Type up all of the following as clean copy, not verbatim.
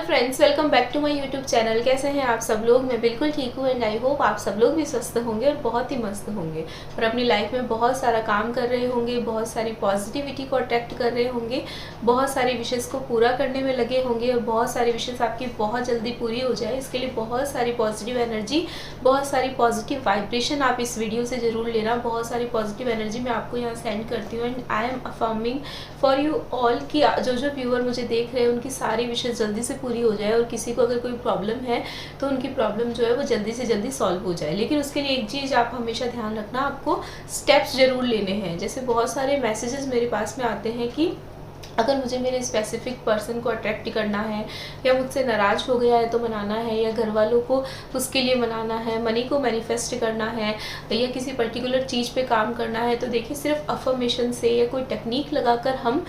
Friends, welcome back to my YouTube channel. कैसे हैं आप सब लोग? मैं बिल्कुल ठीक हूँ एंड आई होप आप सब लोग भी स्वस्थ होंगे और बहुत ही मस्त होंगे और अपनी लाइफ में बहुत सारा काम कर रहे होंगे, बहुत सारी पॉजिटिविटी को अट्रैक्ट कर रहे होंगे, बहुत सारी विशेष को पूरा करने में लगे होंगे और बहुत सारी विशेष आपकी बहुत जल्दी पूरी हो जाए। इसके लिए बहुत सारी पॉजिटिव एनर्जी, बहुत सारी पॉजिटिव वाइब्रेशन आप इस वीडियो से ज़रूर लेना। बहुत सारी पॉजिटिव एनर्जी मैं आपको यहाँ सेंड करती हूँ and I am affirming for you all कि जो व्यूअर मुझे देख रहे हैं उनकी सारी विशेष जल्दी से पूरी हो जाए और किसी को अगर कोई प्रॉब्लम है तो उनकी प्रॉब्लम जो है वो जल्दी से जल्दी सॉल्व हो जाए। लेकिन उसके लिए एक चीज़ आप हमेशा ध्यान रखना, आपको स्टेप्स ज़रूर लेने हैं। जैसे बहुत सारे मैसेजेस मेरे पास में आते हैं कि अगर मुझे मेरे स्पेसिफिक पर्सन को अट्रैक्ट करना है या मुझसे नाराज़ हो गया है तो मनाना है, या घर वालों को उसके लिए मनाना है, मनी को मैनिफेस्ट करना है, या किसी पर्टिकुलर चीज़ पे काम करना है, तो देखिए सिर्फ अफर्मेशन से या कोई टेक्निक लगाकर हम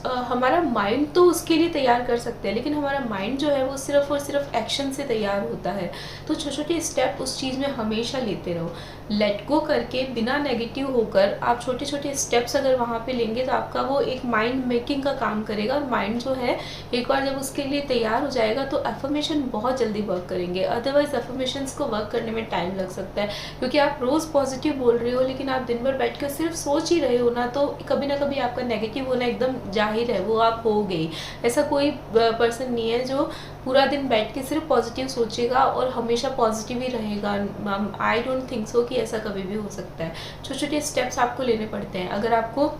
हमारा माइंड तो उसके लिए तैयार कर सकते हैं, लेकिन हमारा माइंड जो है वो सिर्फ और सिर्फ एक्शन से तैयार होता है। तो छोटे छोटे स्टेप उस चीज़ में हमेशा लेते रहो, लेट गो करके, बिना नेगेटिव होकर आप छोटे छोटे स्टेप्स अगर वहाँ पे लेंगे तो आपका वो एक माइंड मेकिंग का काम करेगा। और माइंड जो है एक बार जब उसके लिए तैयार हो जाएगा तो अफर्मेशन बहुत जल्दी वर्क करेंगे। अदरवाइज अफर्मेशंस को वर्क करने में टाइम लग सकता है, क्योंकि आप रोज़ पॉजिटिव बोल रहे हो लेकिन आप दिन भर बैठ कर सिर्फ सोच ही रहे हो ना, तो कभी ना कभी आपका नेगेटिव होना एकदम जाहिर है, वो आप हो गई। ऐसा कोई पर्सन नहीं है जो पूरा दिन बैठ के सिर्फ पॉजिटिव सोचेगा और हमेशा पॉजिटिव ही रहेगा। आई डोंट थिंक सो कि ऐसा कभी भी हो सकता है। छोटे छोटे स्टेप्स आपको लेने पड़ते हैं। अगर आपको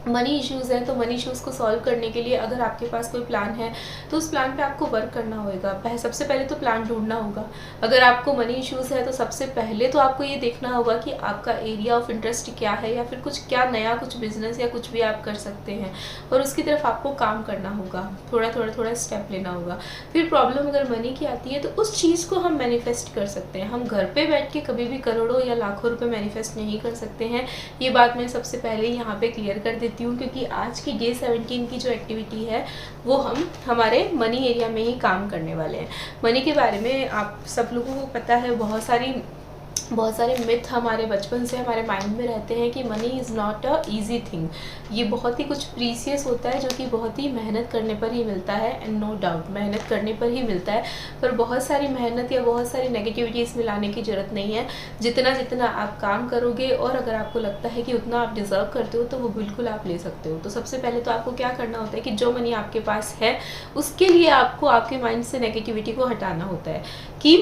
मनी इश्यूज़ हैं तो मनी इश्यूज़ को सॉल्व करने के लिए अगर आपके पास कोई प्लान है तो उस प्लान पे आपको वर्क करना होगा। सबसे पहले तो प्लान ढूंढना होगा। अगर आपको मनी इश्यूज़ है तो सबसे पहले तो आपको ये देखना होगा कि आपका एरिया ऑफ इंटरेस्ट क्या है, या फिर क्या नया कुछ बिजनेस या कुछ भी आप कर सकते हैं, और उसकी तरफ आपको काम करना होगा। थोड़ा स्टेप लेना होगा। फिर प्रॉब्लम अगर मनी की आती है तो उस चीज़ को हम मैनिफेस्ट कर सकते हैं। हम घर पर बैठ के कभी भी करोड़ों या लाखों रुपये मैनिफेस्ट नहीं कर सकते हैं। ये बात मैं सबसे पहले यहाँ पर क्लियर कर देती हूँ, क्योंकि आज की डे 17 की जो एक्टिविटी है वो हम हमारे मनी एरिया में ही काम करने वाले हैं। मनी के बारे में आप सब लोगों को पता है, बहुत सारे मिथ हमारे बचपन से हमारे माइंड में रहते हैं कि money is not a easy thing. ये बहुत ही कुछ प्रीसियस होता है जो कि बहुत ही मेहनत करने पर ही मिलता है, एंड नो डाउट मेहनत करने पर ही मिलता है। पर बहुत सारी मेहनत या बहुत सारी नेगेटिविटी इसमें लाने की ज़रूरत नहीं है। जितना आप काम करोगे और अगर आपको लगता है कि उतना आप डिज़र्व करते हो तो वो बिल्कुल आप ले सकते हो। तो सबसे पहले तो आपको क्या करना होता है कि जो मनी आपके पास है उसके लिए आपको आपके माइंड से नेगेटिविटी को हटाना होता है कि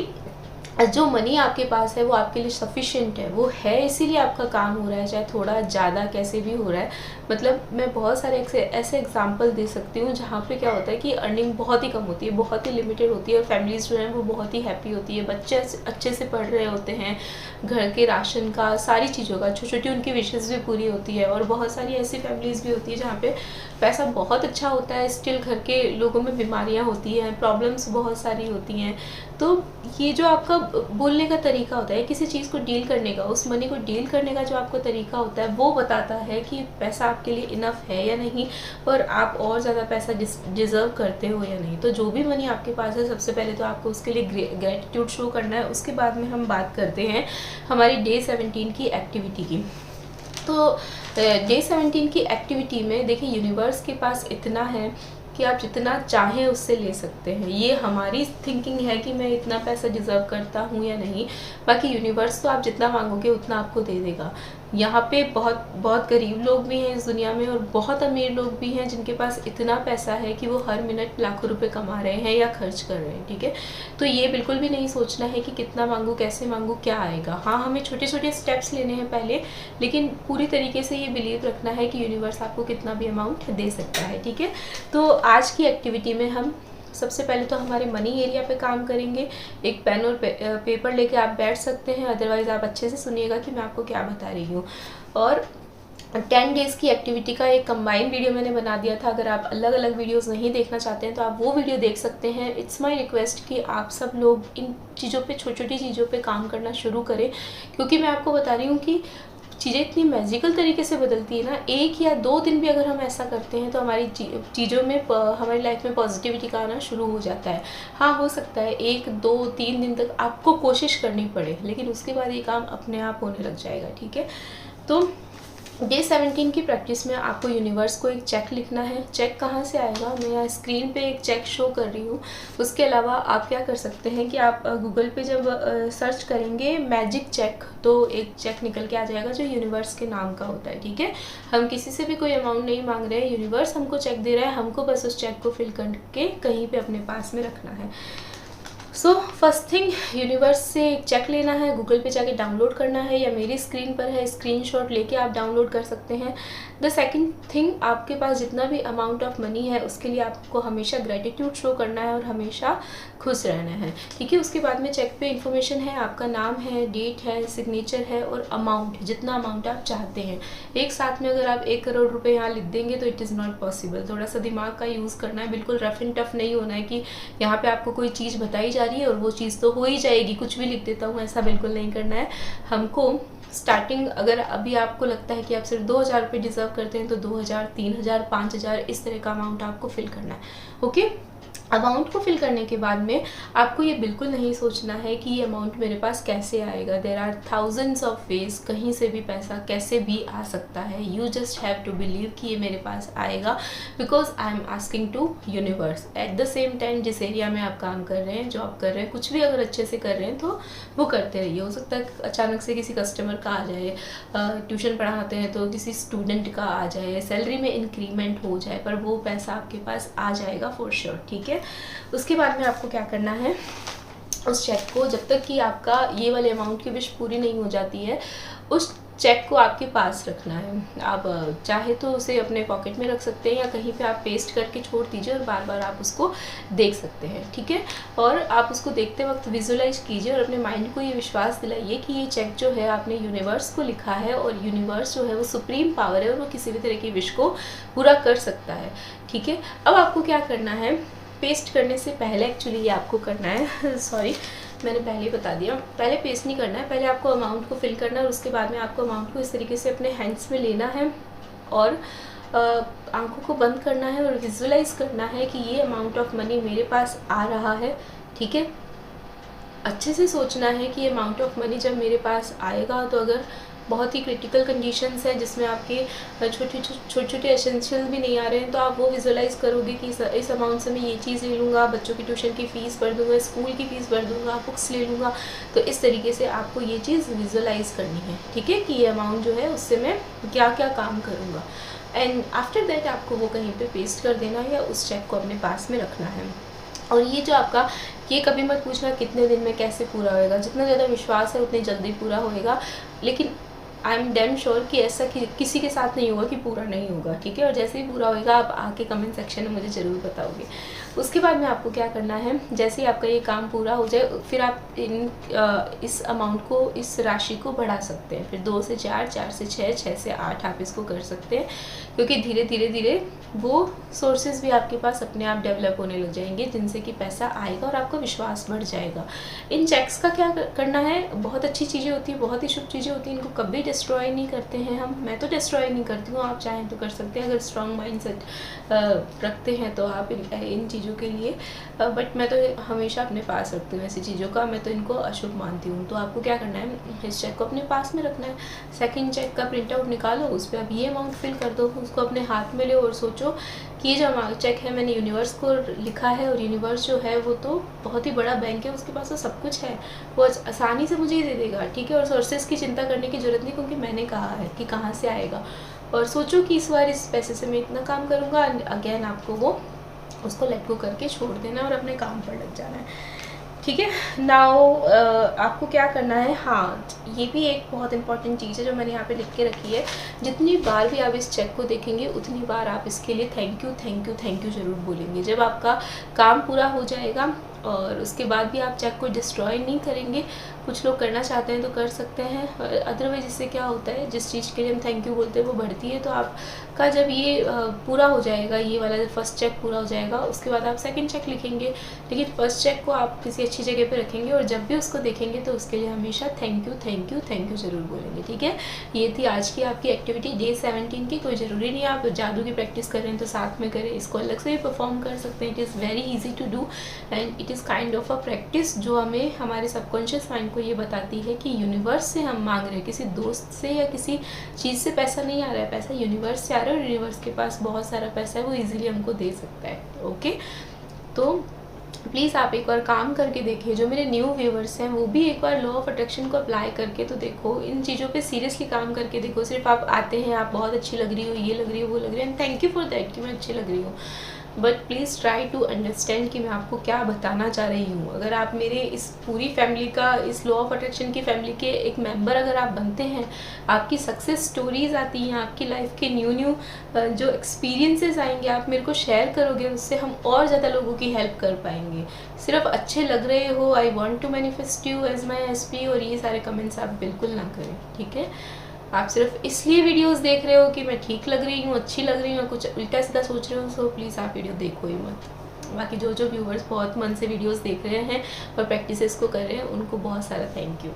जो मनी आपके पास है वो आपके लिए सफिशिएंट है, वो है, इसीलिए आपका काम हो रहा है, चाहे थोड़ा ज़्यादा कैसे भी हो रहा है। मतलब मैं बहुत सारे ऐसे एग्जांपल दे सकती हूँ जहाँ पे क्या होता है कि अर्निंग बहुत ही कम होती है, बहुत ही लिमिटेड होती है, और फैमिलीज़ जो हैं वो बहुत ही हैप्पी होती है, बच्चे अच्छे से पढ़ रहे होते हैं, घर के राशन का, सारी चीज़ों का, छोटी छोटी उनकी विशेज़ भी पूरी होती है। और बहुत सारी ऐसी फैमिलीज़ भी होती है जहाँ पे पैसा बहुत अच्छा होता है, स्टिल घर के लोगों में बीमारियाँ होती हैं, प्रॉब्लम्स बहुत सारी होती हैं। तो ये जो आपका बोलने का तरीका होता है, किसी चीज़ को डील करने का, उस मनी को डील करने का जो आपको तरीका होता है वो बताता है कि पैसा आपके लिए इनफ है या नहीं, और आप और ज़्यादा पैसा डिज़र्व करते हो या नहीं। तो जो भी मनी आपके पास है सबसे पहले तो आपको उसके लिए ग्रेटिट्यूड शो करना है। उसके बाद में हम बात करते हैं हमारी डे 17 की एक्टिविटी की। तो डे 17 की एक्टिविटी में देखिए, यूनिवर्स के पास इतना है कि आप जितना चाहें उससे ले सकते हैं। ये हमारी थिंकिंग है कि मैं इतना पैसा डिज़र्व करता हूँ या नहीं, बाकी यूनिवर्स तो आप जितना मांगोगे उतना आपको दे देगा। यहाँ पे बहुत गरीब लोग भी हैं इस दुनिया में, और बहुत अमीर लोग भी हैं जिनके पास इतना पैसा है कि वो हर मिनट लाखों रुपए कमा रहे हैं या खर्च कर रहे हैं। ठीक है, तो ये बिल्कुल भी नहीं सोचना है कि कितना मांगूँ, कैसे मांगूँ, क्या आएगा। हाँ, हमें छोटे छोटे स्टेप्स लेने हैं पहले, लेकिन पूरी तरीके से ये बिलीव रखना है कि यूनिवर्स आपको कितना भी अमाउंट दे सकता है। ठीक है, तो आज की एक्टिविटी में हम सबसे पहले तो हमारे मनी एरिया पे काम करेंगे। एक पेन और पेपर लेके आप बैठ सकते हैं, अदरवाइज़ आप अच्छे से सुनिएगा कि मैं आपको क्या बता रही हूँ। और 10 डेज़ की एक्टिविटी का एक कंबाइंड वीडियो मैंने बना दिया था। अगर आप अलग अलग वीडियोस नहीं देखना चाहते हैं तो आप वो वीडियो देख सकते हैं। इट्स माय रिक्वेस्ट कि आप सब लोग इन चीज़ों पे, छोटी छोटी चीज़ों पे काम करना शुरू करें, क्योंकि मैं आपको बता रही हूँ कि चीज़ें इतनी मैजिकल तरीके से बदलती है ना। 1 या 2 दिन भी अगर हम ऐसा करते हैं तो हमारी चीज़ों में, हमारी लाइफ में पॉजिटिविटी का आना शुरू हो जाता है। हाँ, हो सकता है 1, 2, 3 दिन तक आपको कोशिश करनी पड़े, लेकिन उसके बाद ये काम अपने आप होने लग जाएगा। ठीक है, तो डे 17 की प्रैक्टिस में आपको यूनिवर्स को एक चेक लिखना है। चेक कहाँ से आएगा, मैं यहाँ स्क्रीन पे एक चेक शो कर रही हूँ। उसके अलावा आप क्या कर सकते हैं कि आप गूगल पे जब सर्च करेंगे मैजिक चेक, तो एक चेक निकल के आ जाएगा जो यूनिवर्स के नाम का होता है। ठीक है, हम किसी से भी कोई अमाउंट नहीं मांग रहे हैं, यूनिवर्स हमको चेक दे रहा है, हमको बस उस चेक को फिल करके कहीं पर अपने पास में रखना है। सो फर्स्ट थिंग, यूनिवर्स से एक चेक लेना है, गूगल पे जाके डाउनलोड करना है, या मेरी स्क्रीन पर है, स्क्रीनशॉट लेके आप डाउनलोड कर सकते हैं। द सेकंड थिंग, आपके पास जितना भी अमाउंट ऑफ मनी है उसके लिए आपको हमेशा ग्रेटिट्यूड शो करना है और हमेशा खुश रहना है। ठीक है, उसके बाद में चेक पे इन्फॉर्मेशन है, आपका नाम है, डेट है, सिग्नेचर है और अमाउंट, जितना अमाउंट आप चाहते हैं। एक साथ में अगर आप 1 करोड़ रुपए यहाँ लिख देंगे तो इट इज़ नॉट पॉसिबल। थोड़ा सा दिमाग का यूज़ करना है, बिल्कुल रफ एंड टफ नहीं होना है कि यहाँ पे आपको कोई चीज़ बताई जा रही है और वो चीज़ तो हो ही जाएगी, कुछ भी लिख देता हूँ, ऐसा बिल्कुल नहीं करना है हमको। स्टार्टिंग अगर अभी आपको लगता है कि आप सिर्फ 2000 रुपये डिजर्व करते हैं तो 2000, 3000, 5000 इस तरह का अमाउंट आपको फिल करना है। ओके, अमाउंट को फिल करने के बाद में आपको ये बिल्कुल नहीं सोचना है कि ये अमाउंट मेरे पास कैसे आएगा। There are thousands of ways, कहीं से भी पैसा कैसे भी आ सकता है। You just have to believe कि ये मेरे पास आएगा, because I am asking to universe. At the same time जिस एरिया में आप काम कर रहे हैं, जॉब कर रहे हैं, कुछ भी अगर अच्छे से कर रहे हैं तो वो करते रहिए। हो सकता है अचानक से किसी कस्टमर का आ जाए, ट्यूशन पढ़ाते हैं तो किसी स्टूडेंट का आ जाए, सैलरी में इंक्रीमेंट हो जाए, पर वो पैसा आपके पास आ जाएगा फॉर श्योर। ठीक है, उसके बाद में आपको क्या करना है, उस चेक को जब तक कि आपका ये वाले अमाउंट की विश पूरी नहीं हो जाती है, उस चेक को आपके पास रखना है। आप चाहे तो उसे अपने पॉकेट में रख सकते हैं या कहीं पे आप पेस्ट करके छोड़ दीजिए और बार बार आप उसको देख सकते हैं। ठीक है, और आप उसको देखते वक्त विजुलाइज कीजिए और अपने माइंड को ये विश्वास दिलाइए कि ये चेक जो है आपने यूनिवर्स को लिखा है और यूनिवर्स जो है वो सुप्रीम पावर है और वो किसी भी तरह की विश को पूरा कर सकता है। ठीक है, अब आपको क्या करना है, पेस्ट करने से पहले एक्चुअली ये आपको करना है सॉरी मैंने पहले ही बता दिया, पहले पेस्ट नहीं करना है, पहले आपको अमाउंट को फिल करना है और उसके बाद में आपको अमाउंट को इस तरीके से अपने हैंड्स में लेना है और आंखों को बंद करना है और विजुलाइज करना है कि ये अमाउंट ऑफ मनी मेरे पास आ रहा है। ठीक है, अच्छे से सोचना है कि ये अमाउंट ऑफ मनी जब मेरे पास आएगा तो अगर बहुत ही क्रिटिकल कंडीशंस है जिसमें आपके छोटे एसेंशियल भी नहीं आ रहे हैं तो आप वो विजुलाइज करोगे कि इस अमाउंट से मैं ये चीज़ ले लूँगा, बच्चों की ट्यूशन की फ़ीस भर दूँगा, स्कूल की फ़ीस भर दूँगा, बुक्स ले लूँगा। तो इस तरीके से आपको ये चीज़ विजुलाइज करनी है। ठीक है, कि ये अमाउंट जो है उससे मैं क्या क्या काम करूँगा, एंड आफ्टर दैट आपको वो कहीं पर पेस्ट कर देना है या उस चेक को अपने पास में रखना है। और ये जो आपका, ये कभी मत पूछना कितने दिन में कैसे पूरा होएगा, जितना ज़्यादा विश्वास है उतनी जल्दी पूरा होएगा, लेकिन आई एम डैम श्योर कि ऐसा किसी के साथ नहीं होगा कि पूरा नहीं होगा। ठीक है, और जैसे ही पूरा होएगा आप आके कमेंट सेक्शन में मुझे ज़रूर बताओगे। उसके बाद में आपको क्या करना है, जैसे ही आपका ये काम पूरा हो जाए फिर आप इस अमाउंट को, इस राशि को बढ़ा सकते हैं। फिर 2 से 4, 4 से 6, 6 से 8 आप इसको कर सकते हैं, क्योंकि धीरे धीरे वो सोर्सेज भी आपके पास अपने आप डेवलप होने लग जाएंगे जिनसे कि पैसा आएगा और आपका विश्वास बढ़ जाएगा। इन चेक्स का क्या करना है, बहुत अच्छी चीज़ें होती हैं, बहुत ही शुभ चीज़ें होती हैं, इनको कभी डिस्ट्रॉय नहीं करते हैं हम। मैं तो डिस्ट्रॉय नहीं करती हूँ, आप चाहें तो कर सकते हैं अगर स्ट्रॉन्ग माइंड सेट रखते हैं तो आप इन चीज़ों के लिए, बट मैं तो हमेशा अपने पास रखती हूँ ऐसी चीज़ों का, मैं तो इनको अशुभ मानती हूँ। तो आपको क्या करना है, इस चेक को अपने पास में रखना है। सेकंड चेक का प्रिंट आउट निकालो, उस पर आप ये अमाउंट फिल कर दो, उसको अपने हाथ में लो और सोचो कि ये जो चेक है मैंने यूनिवर्स को लिखा है और यूनिवर्स जो है वो तो बहुत ही बड़ा बैंक है, उसके पास तो सब कुछ है, वो आसानी से मुझे दे देगा। ठीक है, और सोर्सेज की चिंता करने की ज़रूरत नहीं, क्योंकि मैंने कहा है कि कहाँ से आएगा। और सोचो कि इस बार इस पैसे से मैं इतना काम करूँगा, अगेन आपको वो उसको लेट गो करके छोड़ देना और अपने काम पर लग जाना है। ठीक है, नाउ आपको क्या करना है, हाँ ये भी एक बहुत इंपॉर्टेंट चीज़ है जो मैंने यहाँ पे लिख के रखी है, जितनी बार भी आप इस चेक को देखेंगे उतनी बार आप इसके लिए thank you thank you thank you ज़रूर बोलेंगे। जब आपका काम पूरा हो जाएगा और उसके बाद भी आप चेक को डिस्ट्रॉय नहीं करेंगे, कुछ लोग करना चाहते हैं तो कर सकते हैं, अदरवाइज इससे क्या होता है, जिस चीज़ के लिए हम थैंक यू बोलते हैं वो बढ़ती है। तो आपका जब ये पूरा हो जाएगा, ये वाला फर्स्ट चेक पूरा हो जाएगा, उसके बाद आप सेकंड चेक लिखेंगे, लेकिन फर्स्ट चेक को आप किसी अच्छी जगह पे रखेंगे और जब भी उसको देखेंगे तो उसके लिए हमेशा thank you thank you thank you ज़रूर बोलेंगे। ठीक है, ये थी आज की आपकी एक्टिविटी डे 17 की। कोई ज़रूरी नहीं आप जादू की प्रैक्टिस कर रहे हैं तो साथ में करें, इसको अलग से भी परफॉर्म कर सकते हैं। It is very easy to do and it is kind of a practice जो हमें हमारे सबकॉन्शियस माइंड हमको ये बताती है कि यूनिवर्स से हम मांग रहे हैं, किसी दोस्त से या किसी चीज़ से पैसा नहीं आ रहा है, पैसा यूनिवर्स से आ रहा है और यूनिवर्स के पास बहुत सारा पैसा है, वो ईजिली हमको दे सकता है। ओके, तो प्लीज़ आप एक बार काम करके देखिए। जो मेरे न्यू व्यूवर्स हैं वो भी एक बार लॉ ऑफ अट्रैक्शन को अप्लाई करके तो देखो, इन चीज़ों पे सीरियसली काम करके देखो। सिर्फ आप आते हैं, आप बहुत अच्छी लग रही हो, ये लग रही हो, वो लग रही है, and thank you for that कि मैं अच्छी लग रही हूँ, but please try to understand कि मैं आपको क्या बताना चाह रही हूँ। अगर आप मेरे इस पूरी फैमिली का, इस लॉ ऑफ अट्रैक्शन की फैमिली के एक मेंबर अगर आप बनते हैं, आपकी सक्सेस स्टोरीज आती हैं, आपकी लाइफ के न्यू जो एक्सपीरियंसेस आएंगे, आप मेरे को शेयर करोगे, उससे हम और ज़्यादा लोगों की हेल्प कर पाएंगे। सिर्फ अच्छे लग रहे हो, I want to manifest you as my SP, और ये सारे कमेंट्स आप बिल्कुल ना करें, ठीक है। आप सिर्फ इसलिए वीडियोस देख रहे हो कि मैं ठीक लग रही हूँ, अच्छी लग रही हूँ, कुछ उल्टा सीधा सोच रहे हो, सो प्लीज़ आप वीडियो देखो ही मत। बाकी जो व्यूवर्स बहुत मन से वीडियोस देख रहे हैं और प्रैक्टिसेस को कर रहे हैं, उनको बहुत सारा थैंक यू।